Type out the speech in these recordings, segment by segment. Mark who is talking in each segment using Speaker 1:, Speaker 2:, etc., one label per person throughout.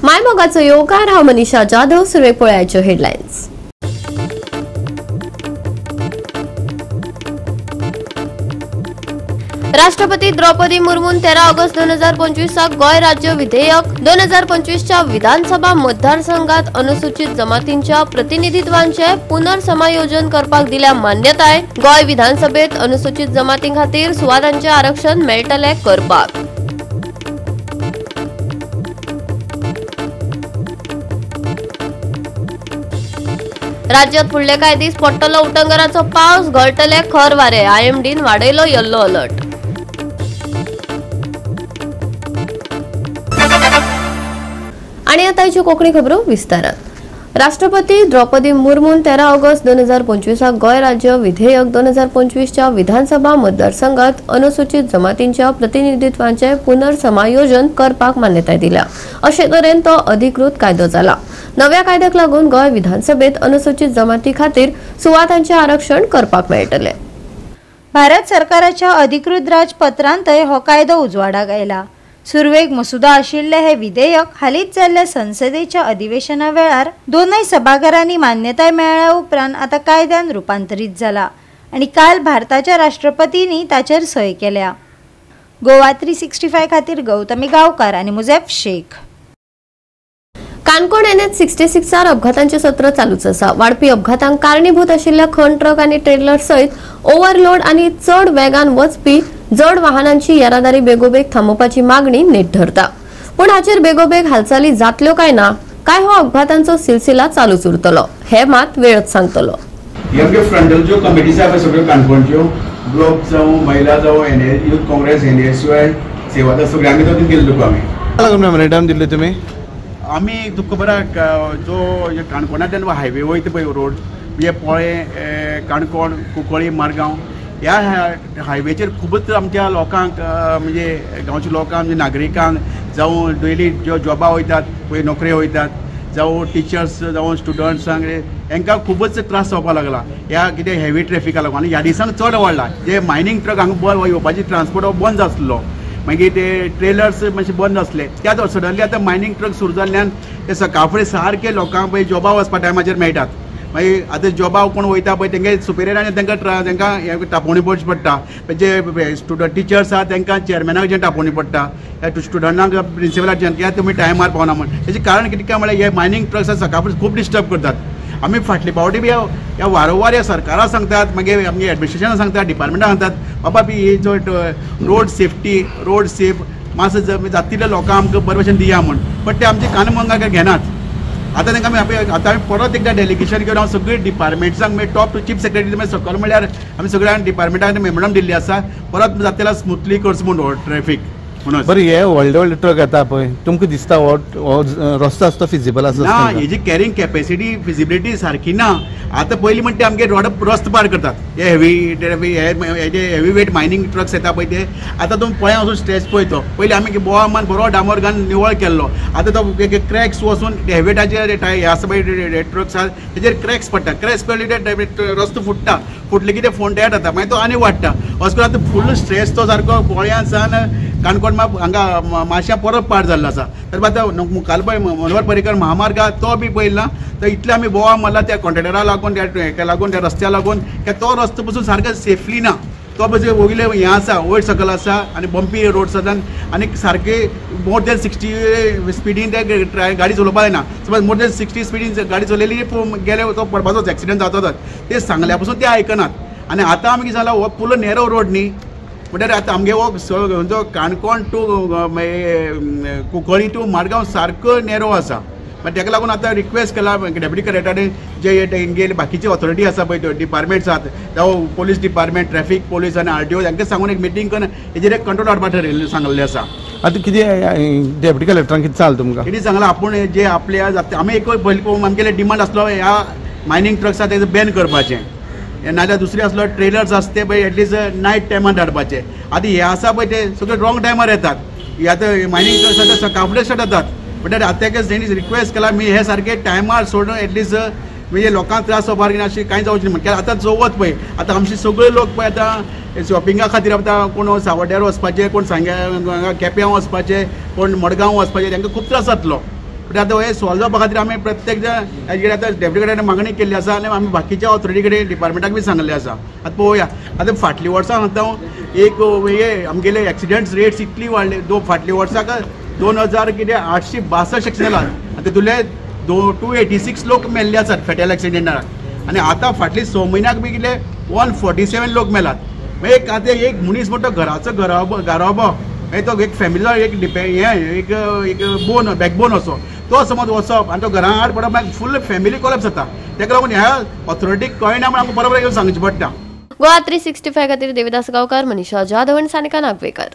Speaker 1: मायमोगाचो योगार हांव मनीषा जाधव. सुरवेक पळयाच्यो हेडलायन्स. राष्ट्रपती द्रौपदी मुर्मून 13 ऑगस्ट 2025 गोय राज्य विधेयक 2025 च्या विधानसभा मतदारसंघात अनुसूचित जमातींच्या प्रतिनिधित्वांचे पुनर्समायोजन करपाक दिल्या मान्यताय. गोय विधानसभेत अनुसूचित जमातीं खातीर सुवातांचे आरक्षण मेळटले करपाक. राज्यात फुडले कांय दीस पडटलो उटंगराचो पावस, गळटले खर वारे. IMDन वाडयलो येल्लो अलर्ट. आणि आताच्यो कोंकणी खबरो विस्तारात. राष्ट्रपती द्रौपदी मुर्मून 13 ऑगस्ट 2025 गोय राज्य विधेयक 2025 च्या विधानसभा मतदारसंघात अनुसूचित जमातींच्या प्रतिनिधित्वांचे पुनर्समायोजन करपाक मान्यताय दिल्या. अशे तरेन तो अधिकृत कायदो जाला. नव्या कायद्याक लागून गोय विधानसभेत अनुसूचित जमाती खातीर सुवातांचे आरक्षण करपाक मेळटले.
Speaker 2: भारत सरकाराच्या अधिकृत राजपत्रांतय हो कायदो उजवाडाक आयला. सुरवेक मसुदा आशिल्ले हे विधेयक हालींच जाल्ल्या संसदेच्या अधिवेशना वेळार दोनय सभाघरांनी मान्यताय मेळ्ळ्या उपरांत आता कायद्यान रुपांतरीत जाला आणि काल भारताच्या राष्ट्रपतींनी ताचेर सय केल्या. गोवा 365 खातीर गौतमी गांवकार आणि मुझेफ शेख.
Speaker 1: काणकोण NH 66 अपघातांचे सत्र चालूच आसा. वाडपी अपघातांक कारणीभूत आशिल्ल्या खण ट्रक आणि ट्रेलर सयत ओव्हरलोड आणि चड वेगान वचपी जड वाहनांची येरादारी बेगोबेग थांबोवपाची मागणी नेट धरता. पण हाचेर बेगोबेग हालचाली जातल्यो काय ना काय हो अपघातांचो सिलसिला चालूच उरतलो हे मात वेळच सांगतलो.
Speaker 3: आमगे फ्रंटल ज्यो कमिटीज आसा सगळ्यो काणकोणच्यो ब्लॉक जावं महिला जावं यूथ काँग्रेस NSY सेवा सगळ्यांनी तो केल्लो तुका आमी
Speaker 4: टायम दिल्ले तुमी.
Speaker 3: आमी तुका खबर जो काणकोणांतल्यान हायवे वयता पळय रोड हे पोळे काणकोण कुंकळी मारगांव ह्या हायवेचेर खूबच आमच्या लोकांक म्हणजे गांवच्या लोकांक म्हणजे नागरिकांक जावं डेली ज्यो जॉबाक वयतात पळय नोकऱ्यो वयतात जावं टिचर्स जावं स्टुडंट्सांक हांकां खूबच त्रास जावपाक लागला ह्या कितें हेवी ट्रॅफिकाक लागून. आनी ह्या दिसांक चड वाडला. जे मायनींग ट्रक हांगा येवपाची ट्रान्सपोर्ट हो बंद आसलो. मागीर ते ट्रेलर्स मातशे बंद आसले. त्या सडनली आतां मायनींग ट्रक सुरू जाल्ल्यान ते सकाळ फुडें सारके लोकांक पळय जॉबाक वचपा टायमाचेर मेळटात. मागीर आतां जॉबाक कोण वयता पळय तेंगे सुपेरियरांनी तांकां टापोवणी पडची पडटा. जे स्टुडंट टिचर्स आहा तांकां चेअरमॅनाक जें टापोवणी पडटा स्टुडंटांक प्रिंसिपलाक जें तुमी टायमार पावना म्हण. हेजें कारण कितें काय म्हळ्यार हे मायनींग ट्रक्स सकाळ फुडें खूब डिस्टर्ब करतात. आमी फाटले फावटी बी ह्या वारंवार ह्या सरकाराक सांगतात मागीर आमगे एडमिनिस्ट्रेशनाक सांगतात डिपार्टमेंटाक सांगतात बाबा बी ही जो रोड सेफ्टी रोड सेफ मातसो जातल्या लोकांक आमकां बरे भशेन दिया म्हण. बट ते आमचे कानमंगाक घेनात. आतां तांकां आतां आमी परत एकदां डेलिगेशन घेवन हांव सगळी डिपार्टमेंट्सांक मागीर टॉप टू चीफ सेक्रेटरी सकयल म्हळ्यार आमी सगळ्यांक डिपार्टमेंटाक मेमोरंडम दिल्ली आसा परत जातल्या स्मुथली करचो म्हूण ट्रॅफिक म्हणून.
Speaker 4: बरें हे व्हडले ट्रक येता पळय तुमकां दिसता हो रस्तो आसता फिजिबल आसा
Speaker 3: ना हेजी कॅरींग कॅपेसिटी फिजिबिलिटी सारकी ना. आतां पयलीं म्हणटा आमगे रस्तो पार करतात हे हेवी वेट मायनींग ट्रक्स येता पळय ते. आतां तुमी पळय वचून स्ट्रेच पळयतो पयलीं आमी बोवा मान बरो डामर घालून निवळ केल्लो. आतां तो क्रॅक्स वचून हेवेटाचे हे आसा पळय ट्रक्स आसा तेजेर क्रॅक्स पडटा. क्रॅक्स पडले ते रस्तो फुट्टा. फुटले की ते फोंड्याट जाता मागीर तो आनी वाडटा. अशें करून आतां फूल स्ट्रेस तो सारको पोळ्यां सावन काणकोण हांगा माश्यां परत पाड जाल्लो आसा. तर आतां मुखाल पळय मनोहर पर्रीकर महामार्ग तो बी पळयला तर इतले आमी बोवा मारला त्या कॉन्ट्रॅक्टराक लागून त्या लागून त्या रस्त्याक लागून तो रस्तो पसून सारको सेफली ना. तो पळय वयले हें आसा वयर सकयल आसा आनी बंपी रोड्स आसात आनी सारके मोर दॅन 60 स्पिडीन ते गाडी चलोवपाक जायना. समज मोर दॅन 60 स्पिडीन गाडी चलयली गेले तो पडपाचोच एक्सिडेंट जाताच. ते सांगल्या पासून ते आयकनात. आनी आतां आमी कितें जाला हो फूल नॅरो रोड न्ही म्हणल्यार आतां आमगे हो जो काणकोण टू कुंकळी टू मारगांव सारको नॅरो आसा. मागीर ताका लागून आतां रिक्वेस्ट केला डेप्युटी कलेक्टरान जे तेंगेले बाकीचे ऑथॉरिटी आसा पळय डिपार्टमेंट्स आसात जावं पोलीस डिपार्टमेंट ट्रॅफिक पोलीस आनी RTO तांकां सांगून एक मिटींग करून हेजेर एक कंट्रोल हाडपाक थारिल्लें सांगलेलें आसा.
Speaker 4: आतां कितें डेप्युटी कलेक्टरान कितें सांगलें तुमकां
Speaker 3: कितें सांगलां आपूण जे आपल्या आमी एक पयलीं आमगेले डिमांड आसलो ह्या मायनींग ट्रक्स आसा तेजें बॅन करपाचें. नाजाल्यार दुसरें आसलो ट्रेलर्स आसा ते पळय एटलिस्ट नायट टायमार धाडपाचे. आतां हे आसा पळय ते सगळे रॉंग टायमार येतात. हे आतां मायनींग ट्रक्स आसा ते सकाळ फुडें स्टार्ट जातात. म्हणल्यार आतां तेणी रिक्वेस्ट केला मी हे सारके टायमार सोडून एटलिस्ट म्हणजे लोकांक त्रास जावपाक अशें कांय जावचें न्ही. कित्याक आतां चवथ पळय आतां आमचे सगळे लोक पळय आतां शॉपिंगा खातीर आतां कोण सावड्ड्यार वचपाचे कोण सांग्या केप्यां वचपाचे कोण मडगांव वचपाचे तांकां खूब त्रास जातलो. पण आतां हे सॉल्व जावपा खातीर आमी प्रत्येक जण हेजे आतां डेप्युटी कडेन मागणी केल्ली आसा आनी आमी बाकीच्या ऑथॉरिटी कडेन डिपार्टमेंटाक बी सांगलें आसा. आतां पळोवया आतां फाटल्या वर्सां आतां एक हे आमगेले एक्सिडेंट्स रेट्स इतली वाडली फाटल्या वर्साक 2862 एक्सिडेंट जालात आनी तितूंतले 286 लोक मेल्ले आसात फॅटल एक्सिडेंटाक आनी आतां फाटली 6 म्हयन्याक बी कितें 147 लोक मेलात. मागीर एक आतां एक मनीस म्हणटा घराचो गारावबो मागीर तो एक फॅमिलीचो एक बोन बॅकबोन असो तो समज वचप आनी तो घरा आड पडप मागीर फूल फॅमिली कोलॅप्स जाता. ताका लागून ह्या ऑथॉरिटीक कळना म्हण आमकां बरोबर येवन सांगचें पडटा.
Speaker 1: गोवा 365 खातीर देविदास गांवकार, मनीषा जाधव आनी सानिका नागवेकर.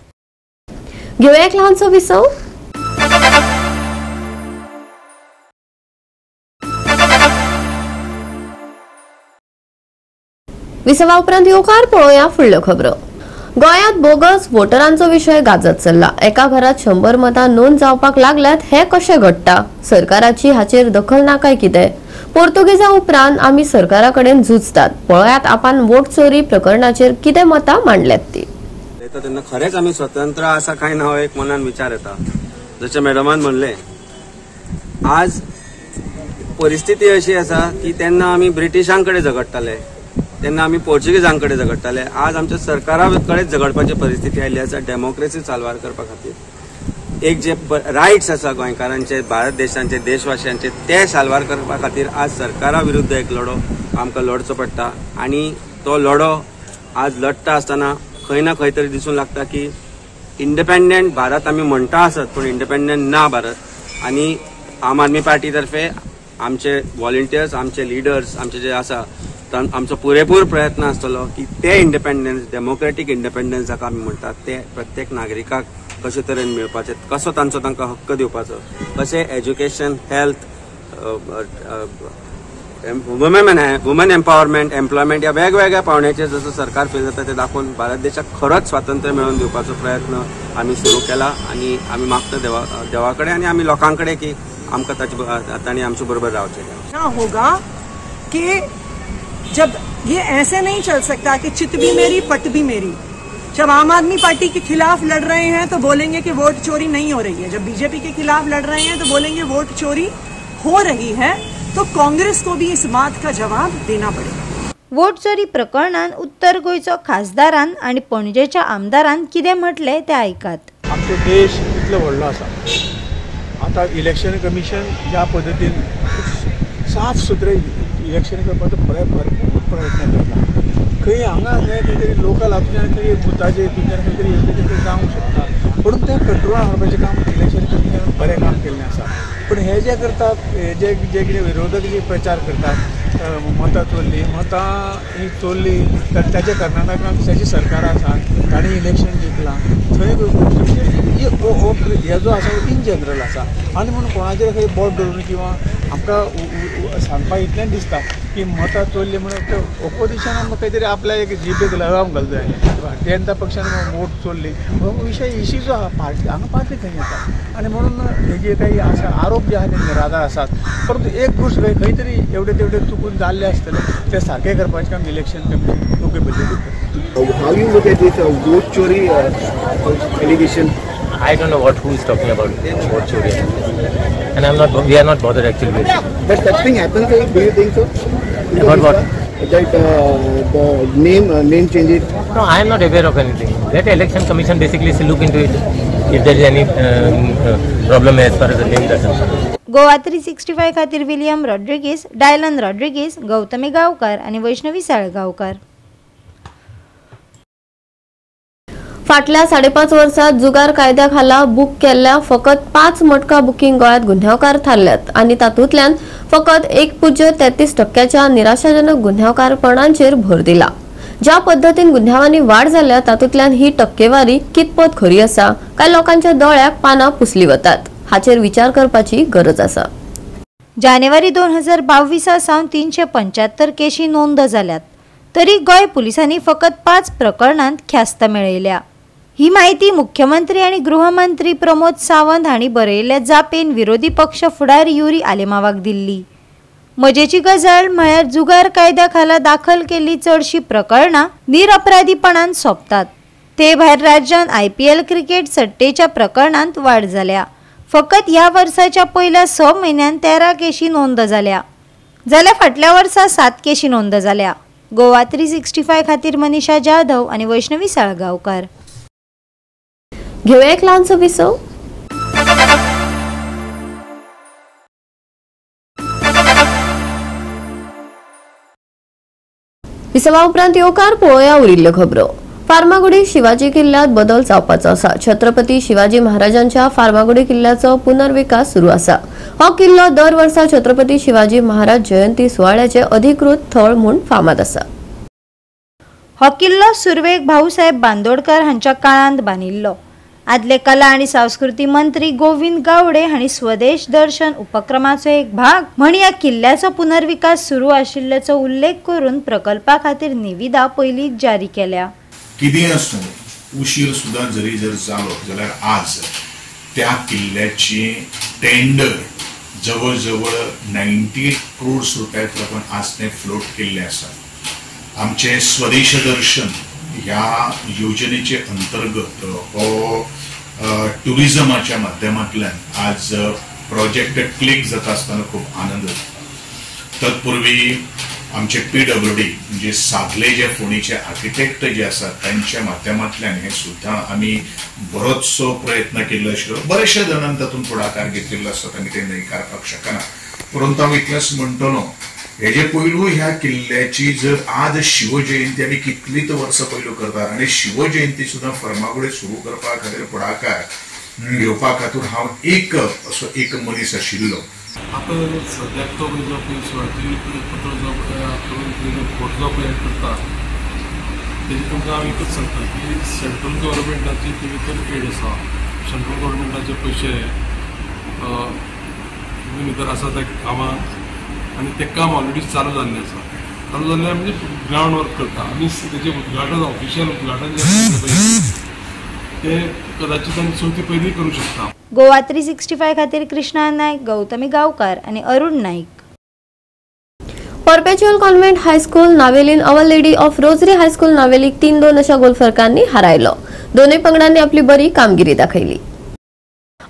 Speaker 1: घेऊया एक ल्हानसो विसव. विसवा उपरांत येवकार पळोवया फुडल्यो खबरो. गोंयांत बोगस वोटरांचो विशय गाजत चल्ला. एका घरात 100 मतां नोंद जावपाक लागल्यात. हे कशें घडटा? सरकाराची हाचेर दखल ना काय कितें? पोर्तुगेजां उपरांत आमी सरकारा कडेन झुजतात. पळयात आपान वोट चोरी प्रकरणाचेर कितें मतां मांडल्यात ती.
Speaker 5: तेन्ना खरेंच आमी स्वतंत्र आसा काय ना हो एक मनान विचार येता. जशें मॅडमान म्हणलें, आज परिस्थिती अशी आसा की तेन्ना आमी ब्रिटिशां कडेन झगडटाले, तेन्ना आमी पोर्चुगीजां कडेन झगडटाले. आज आमच्या सरकारा कडेन झगडपाची परिस्थिती आयिल्ली आसा डेमोक्रेसी चालवार करपा खातीर. एक जे रायट्स आसा गोंयकारांचे, भारत देशांचे, देशवासियांचे ते साल्वार करपा खातीर आज सरकारा विरुद्ध एक लढो आमकां लढचो पडटा. आनी तो लढो आज लढटा आसतना खंय ना खंय तरी दिसून लागता की इंडिपेंडंट भारत आमी म्हणटा आसत पूण इंडिपेंडंट ना भारत. आनी आम आदमी पार्टी तर्फे आमचे व्हॉलंटियर्स, आमचे लिडर्स, आमचे जे आसा आमचो पुरेपूर प्रयत्न आसतलो की ते इंडिपेंडन्स, डेमोक्रेटीक इंडिपेंडन्स जाका आमी म्हणटात ते प्रत्येक नागरिकाक कशे तरेन मेळपाचे, कसो तांचो तांकां हक्क दिवपाचो, कशें education, health, woman empowerment, employment ह्या वेगवेगळ्या पावंड्याचेर जसो सरकार फील जाता ते दाखोवन भारत देशाक खरोच स्वातंत्र्य मेळोवन दिवपाचो प्रयत्न आमी सुरू केला. आनी आमी मागता देवा कडेन आनी आमी लोकां कडेन की आमकां तांणी आमचे बरोबर रावचें.
Speaker 6: होगा कि जब ये ऐसे नहीं चल सकता कि चित भी मेरी पट भी मेरी. जब आम आदमी पार्टी के खिलाफ लड़ रहे हैं तो बोलेंगे कि वोट चोरी नहीं हो रही है, जब बीजेपी के खिलाफ लड़ रहे हैं तो बोलेंगे वोट चोरी हो रही है. तो कांग्रेस को भी इस बात का जवाब देना पड़ेगा.
Speaker 2: वोट चोरी प्रकरणात उत्तर गोंयचो खासदारान आणि पणजेच्या आमदारान कितें म्हटले ते ऐकात.
Speaker 7: आमचो देश कितलो व्हडलो आसा. आता इलेक्शन कमिशन ज्या पद्दतीन साफ सुथरे इलेक्शन करपाचो भरपूर प्रयत्न करता. खंय हांगा खंय तरी लोकल आपल्यान तरी बुथाचेर तुमच्यान खंय तरी जावंक शकता. पूण तें कंट्रोलान हाडपाचें काम इलेक्शन कमिशनान बरें काम केल्लें आसा. पूण हे जे करतात, जे कितें विरोधक जे प्रचार करतात, मतां चोरली, मतां ही चोरली तर त्याच्या कर्नाटकान दुसऱ्याची सरकार आसा, ताणी इलेक्शन जिंकलां, थंय हे जो आसा इन जनरल आसा. आनी म्हणून कोणाचेर खंय बोट धरून किंवा आमकां सांगपाक इतलेंच दिसता की मतां चोरली म्हणून ऑपोजिशनान खंय तरी आपल्या एक जिबेक लगाम घालूं जाय. भारतीय जनता पक्षान वोट चोरली हो विशय इशू जो आहा पार्टी हांगा पार्टी खंय येता. आनी म्हणून हे जे काही आसा आरोप जे आहा ते निराधार आसात. परंतु एक गोष्ट खंय तरी एवढे तेवढे चुकून जाल्ले आसतले ते सारके करपाचें काम इलेक्शन कमिशन योग्य पद्दतीन करता.
Speaker 8: How you look at this vote chori allegation?
Speaker 9: I don't know who is talking about vote chori, and we are not bothered actually with it.
Speaker 8: But such thing happens, do you think so?
Speaker 9: About what?
Speaker 8: That the name change it.
Speaker 9: No, I am not aware of anything. Let election commission basically look into it if there is any problem as far as the name is concerned.
Speaker 2: Goa 365 खातीर William Rodrigues, Dylan Rodrigues, Gautami Gaonkar आणि वैष्णवी साळगांवकार.
Speaker 1: फाटल्या 5.5 वर्षात जुगार कायद्याखाला book केल्ल्या फकत 5 मटका booking गोंयांत गुन्यांवकार थारल्यात आनी तातूंतल्यान फकत 1.33% निराशाजनक गुन्यांवकारपणांचेर भर दिला. ज्या पद्धतीन गुन्यांवांनी वाड जाल्या तातूंतल्यान ही टक्केवारी कितपत खरी आसा काय लोकांच्या दोळ्याक पानां पुसली वतात हाचेर विचार करपाची गरज आसा.
Speaker 2: जानेवारी 2022 सावन 375 केशी नोंद जाल्यात. तरी गोंय पुलिसांनी फकत 5 प्रकरणांत ख्यास्त मेळयल्या. ही माहिती मुख्यमंत्री आणि गृहमंत्री प्रमोद सावंत हांणी बरयल्ल्या जापेन विरोधी पक्ष फुडारी युरी आलेमावाक दिल्ली. मजेची गजाल म्हळ्यार जुगार कायद्या खाला दाखल केल्ली चडशी प्रकरणां निरपराधीपणान सोंपतात. ते भायर राज्यांत IPL क्रिकेट सट्टेच्या प्रकरणांत वाड जाल्या. फकत ह्या वर्साच्या पहिल्या 6 म्हयन्यांत 13 केशी नोंद जाल्या, जाल्यार फाटल्या वर्सा 7 केशी नोंद जाल्या. गोवा 365 खातीर मनीषा जाधव आणि वैष्णवी साळगांवकार.
Speaker 1: घेऊया एक ल्हानसो विसव. विसवा उपरांत येवकार पळोवया उरिल्ल्यो खबरो. फार्मागुडी शिवाजी किल्ल्यात बदल जावपाचो आसा. छत्रपती शिवाजी महाराजांच्या फार्मागुडी किल्ल्याचो पुनर्विकास सुरू आसा. हो किल्लो दर वर्सा छत्रपती शिवाजी महाराज जयंती सुवाळ्याचे अधिकृत थळ म्हूण फामाद आसा.
Speaker 2: हो किल्लो सुरवेक भाऊसाहेब बांदोडकर हांच्या काळांत बांदिल्लो. आदले कला आणि संस्कृती मंत्री गोविंद गावडे हांणी स्वदेश दर्शन उपक्रमाचो एक भाग म्हण ह्या किल्ल्याचो पुनर्विकास सुरू आशिल्ल्याचो उल्लेख करून प्रकल्पा खातीर निविदा पयलींच जारी केल्या.
Speaker 10: कितें आसूं, उशीर सुद्दां जरी जर जालो जाल्यार आज त्या किल्ल्याची टेंडर जवळ जवळ 98 करोड रुपयात लागून आज ते फ्लोट केल्ले आसा. आमचे स्वदेश दर्शन ह्या योजनेचे अंतर्गत हो टुरिझमाच्या माध्यमांतल्यान आज प्रोजेक्ट क्लिक जाता आसतना खूब आनंद जाता. तत्पूर्वी आमचे PWD म्हणजे सागले जे फोंडेचे आर्किटेक्ट जे आसात तांच्या माध्यमांतल्यान हे सुद्दां आमी बरोचसो प्रयत्न केल्लो आशिल्लो. बरेचशे जाणांनी तातूंत पुढाकार घेतिल्लो आसता आमी ते न्हय काडपाक शकना. परंतु हांव इतलेंच म्हणटलो, हेजे पयलू ह्या किल्ल्याची जर आज शिवजयंती आमी कितलींच वर्सां पयलू करतात आनी शिवजयंती सुद्दां फार्मागुडी सुरू करपा खातीर पुढाकार घेवपा खातीर हांव एक मनीस आशिल्लो.
Speaker 11: आता सद्याक तो जो सुवातेचो जो फोट जो प्लॅन करता तेजे तुमकां हांव एकच सांगता की सेंट्रल गव्हर्मेंटाची ती भितर एड आसा. सेंट्रल गव्हर्मेंटाचे पयशे भितर आसा त्या कामाक आनी तें काम ऑलरेडी चालू जाल्लें आसा. चालू जाल्लें म्हणजे ग्रावंड वर्क करता आमी तेजें उद्घाटन ऑफिशियल उद्घाटन जें ते कदाचित आमी चवथी पयलीं करूं शकता.
Speaker 2: गोवा 365 खातीर कृष्णा नायक, गौतमी गांवकार आणि Arun Naik.
Speaker 1: Perpetual convent high school नावेलीन our lady of rosary high school नावेलीक 3-2 अशा गोल फरकांनी हारायलो. दोनूय पंगडांनी आपली बरी कामगिरी दाखयली.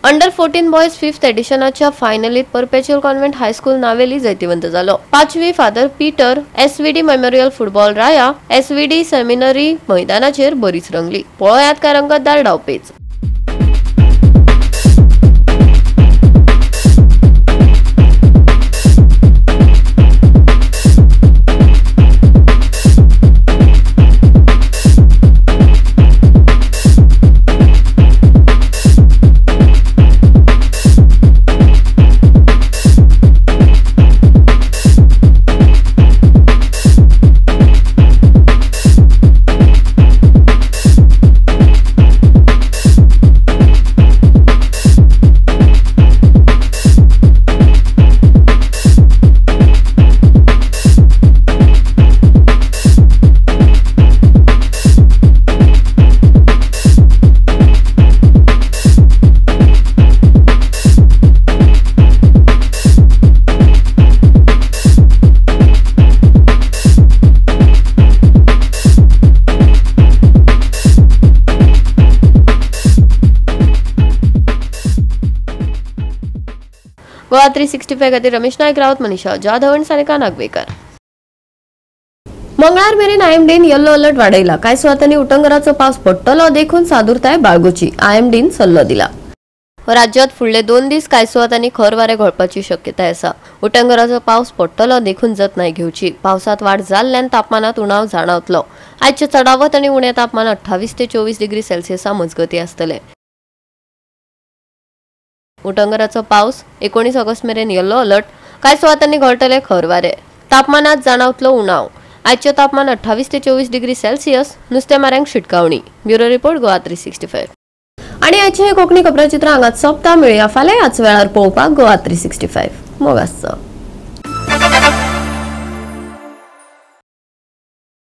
Speaker 1: अंडर 14 बॉयज 5th एडिशनाच्या फायनलीत परपेच्युअल कॉन्व्हेंट हायस्कूल नावेली जैतिवंत जालो. 5वी father Peter SVD memorial football राया SVD सेमिनरी मैदानाचेर बरीच रंगली. पळोवयात काय रंगतदार डावपेच. गोवा 365 खातीर रमेश नायक रावत, मनीषा जाधव आणि सानिका नागवेकर. मंगळार मेरेन IMDन येल्लो अलर्ट वाडयला. कांय सुवातांनी उटंगराचो पावस पडटलो देखून सादुरताय बाळगुची IMDन सल्लो दिला. राज्यात फुडले 2 दीस कांय सुवातांनी खर वारे घोळपाची शक्यताय आसा. उटंगराचो पावस पडटलो देखून जतनाय घेवची. पावसात वाड जाल्ल्यान तापमानात उणाव जाणवतलो. आयचे चडावत आणि उणे तापमान 28 ते 24 डिग्री सेल्सियसा मजगती आसतले. उटंगराचो पावस 19 ऑगस्ट मेरेन येल्लो अलर्ट. कांय सुवातांनी घोळटले खर वारे. तापमानात जाणवतलो उणाव. आयचे तापमान 28 ते 24 डिग्री सेल्सियस. नुस्तेमाऱ्यांक शिटकावणी. Bureau report Goa 365. आणि आयचे कोंकणी खबराचित्र हांगाच सोंपता. मेळुया फाल्यां ह्याच वेळार पळोवपाक गोवा 365. मोग आसचो.